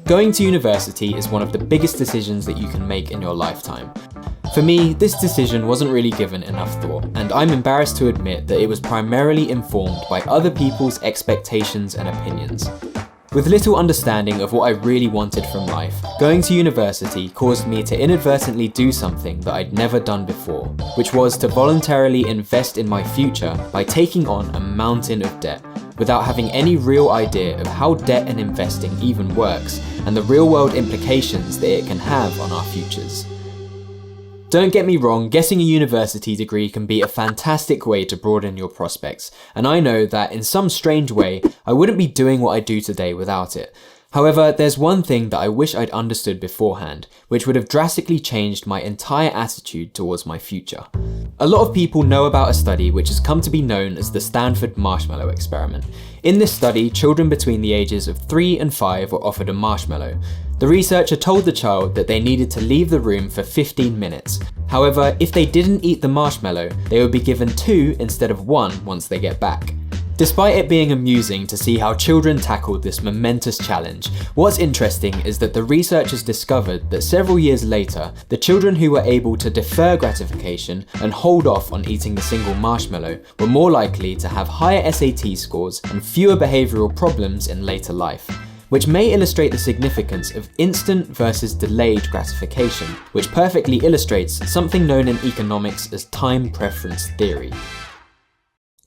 Going to university is one of the biggest decisions that you can make in your lifetime. For me, this decision wasn't really given enough thought, and I'm embarrassed to admit that it was primarily informed by other people's expectations and opinions. With little understanding of what I really wanted from life, going to university caused me to inadvertently do something that I'd never done before, which was to voluntarily invest in my future by taking on a mountain of debt, without having any real idea of how debt and investing even works, and the real-world implications that it can have on our futures. Don't get me wrong, getting a university degree can be a fantastic way to broaden your prospects, and I know that in some strange way, I wouldn't be doing what I do today without it. However, there's one thing that I wish I'd understood beforehand, which would have drastically changed my entire attitude towards my future. A lot of people know about a study which has come to be known as the Stanford Marshmallow experiment. In this study, children between the ages of 3 and 5 were offered a marshmallow. The researcher told the child that they needed to leave the room for 15 minutes. However, if they didn't eat the marshmallow, they would be given 2 instead of 1 once they get back. Despite it being amusing to see how children tackled this momentous challenge, what's interesting is that the researchers discovered that several years later, the children who were able to defer gratification and hold off on eating the single marshmallow were more likely to have higher SAT scores and fewer behavioural problems in later life, which may illustrate the significance of instant versus delayed gratification, which perfectly illustrates something known in economics as time preference theory.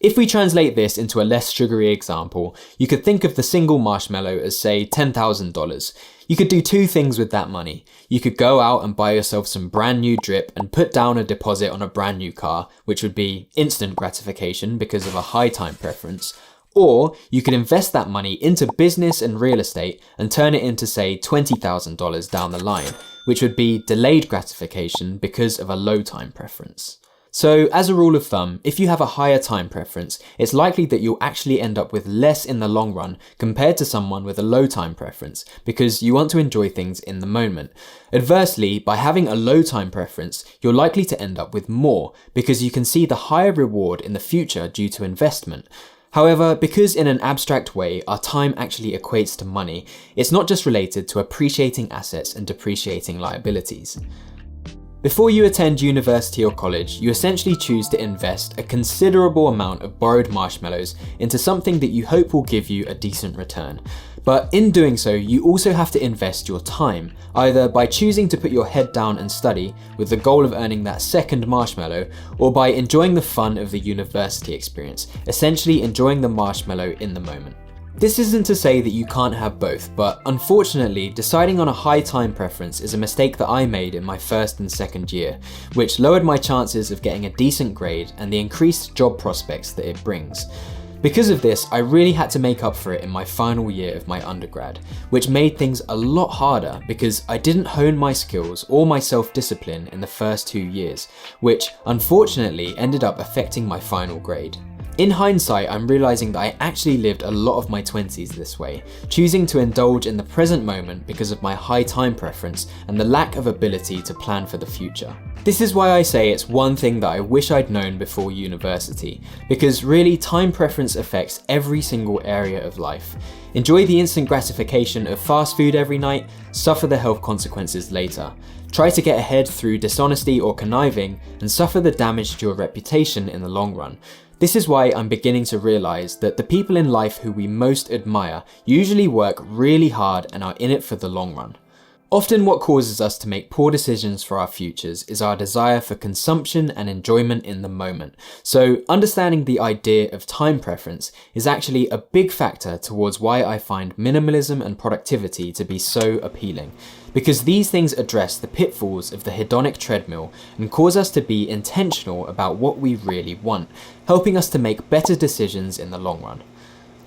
If we translate this into a less sugary example, you could think of the single marshmallow as, say, $10,000. You could do 2 things with that money. You could go out and buy yourself some brand new drip and put down a deposit on a brand new car, which would be instant gratification because of a high time preference. Or you could invest that money into business and real estate and turn it into, say, $20,000 down the line, which would be delayed gratification because of a low time preference. So, as a rule of thumb, if you have a higher time preference, it's likely that you'll actually end up with less in the long run compared to someone with a low time preference, because you want to enjoy things in the moment. Adversely, by having a low time preference, you're likely to end up with more, because you can see the higher reward in the future due to investment. However, because in an abstract way, our time actually equates to money, it's not just related to appreciating assets and depreciating liabilities. Before you attend university or college, you essentially choose to invest a considerable amount of borrowed marshmallows into something that you hope will give you a decent return. But in doing so, you also have to invest your time, either by choosing to put your head down and study with the goal of earning that second marshmallow, or by enjoying the fun of the university experience, essentially enjoying the marshmallow in the moment. This isn't to say that you can't have both, but unfortunately, deciding on a high time preference is a mistake that I made in my first and second year, which lowered my chances of getting a decent grade and the increased job prospects that it brings. Because of this, I really had to make up for it in my final year of my undergrad, which made things a lot harder because I didn't hone my skills or my self-discipline in the first 2 years, which unfortunately ended up affecting my final grade. In hindsight, I'm realizing that I actually lived a lot of my 20s this way, choosing to indulge in the present moment because of my high time preference and the lack of ability to plan for the future. This is why I say it's one thing that I wish I'd known before university, because really time preference affects every single area of life. Enjoy the instant gratification of fast food every night, suffer the health consequences later. Try to get ahead through dishonesty or conniving, and suffer the damage to your reputation in the long run. This is why I'm beginning to realize that the people in life who we most admire usually work really hard and are in it for the long run. Often what causes us to make poor decisions for our futures is our desire for consumption and enjoyment in the moment. So understanding the idea of time preference is actually a big factor towards why I find minimalism and productivity to be so appealing. Because these things address the pitfalls of the hedonic treadmill and cause us to be intentional about what we really want, helping us to make better decisions in the long run.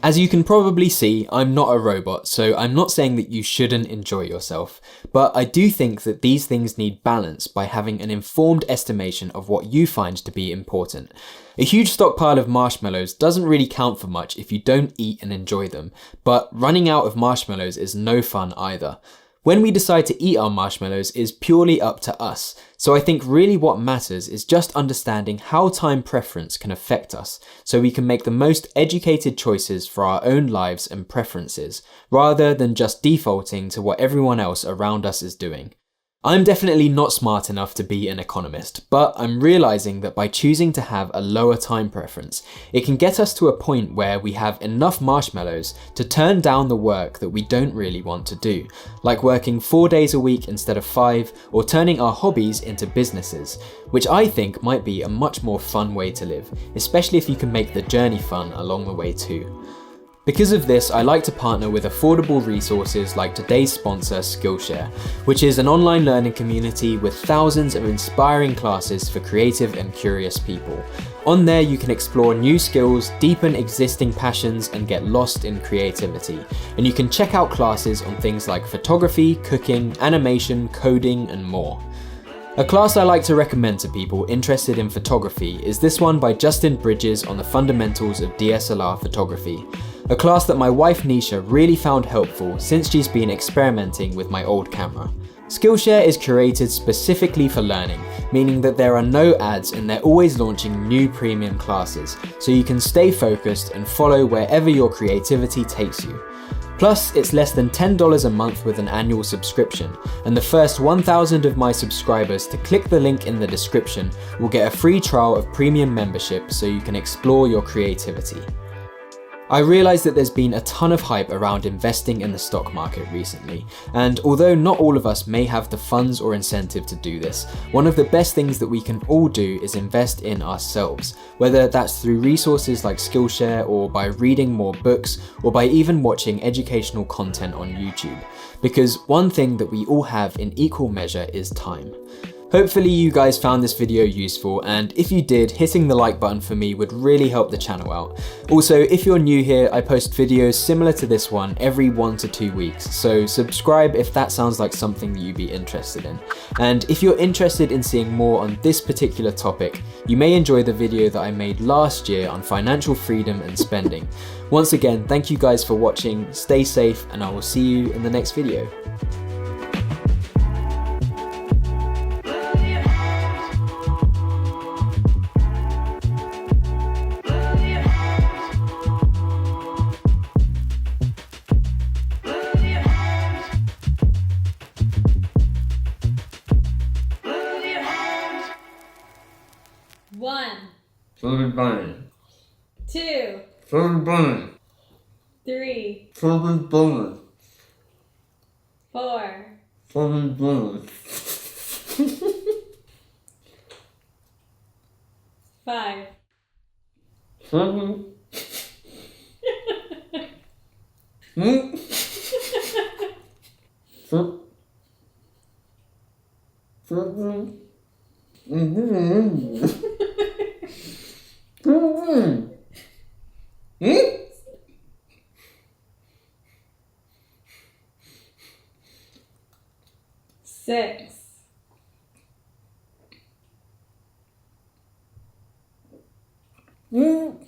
As you can probably see, I'm not a robot, so I'm not saying that you shouldn't enjoy yourself, but I do think that these things need balance by having an informed estimation of what you find to be important. A huge stockpile of marshmallows doesn't really count for much if you don't eat and enjoy them, but running out of marshmallows is no fun either. When we decide to eat our marshmallows is purely up to us, so I think really what matters is just understanding how time preference can affect us, so we can make the most educated choices for our own lives and preferences, rather than just defaulting to what everyone else around us is doing. I'm definitely not smart enough to be an economist, but I'm realizing that by choosing to have a lower time preference, it can get us to a point where we have enough marshmallows to turn down the work that we don't really want to do, like working 4 days a week instead of 5, or turning our hobbies into businesses, which I think might be a much more fun way to live, especially if you can make the journey fun along the way too. Because of this, I like to partner with affordable resources like today's sponsor, Skillshare, which is an online learning community with thousands of inspiring classes for creative and curious people. On there, you can explore new skills, deepen existing passions, and get lost in creativity. And you can check out classes on things like photography, cooking, animation, coding, and more. A class I like to recommend to people interested in photography is this one by Justin Bridges on the fundamentals of DSLR photography. A class that my wife Nisha really found helpful since she's been experimenting with my old camera. Skillshare is curated specifically for learning, meaning that there are no ads and they're always launching new premium classes, so you can stay focused and follow wherever your creativity takes you. Plus, it's less than $10 a month with an annual subscription, and the first 1,000 of my subscribers to click the link in the description will get a free trial of premium membership so you can explore your creativity. I realise that there's been a ton of hype around investing in the stock market recently, and although not all of us may have the funds or incentive to do this, one of the best things that we can all do is invest in ourselves, whether that's through resources like Skillshare or by reading more books or by even watching educational content on YouTube. Because one thing that we all have in equal measure is time. Hopefully you guys found this video useful, and if you did, hitting the like button for me would really help the channel out. Also, if you're new here, I post videos similar to this one every 1 to 2 weeks, so subscribe if that sounds like something that you'd be interested in. And if you're interested in seeing more on this particular topic, you may enjoy the video that I made last year on financial freedom and spending. Once again, thank you guys for watching, stay safe, and I will see you in the next video. Bunny. 2. Bunny. 3. Bunny. 4. Bunny. 5. 7. Six. 7.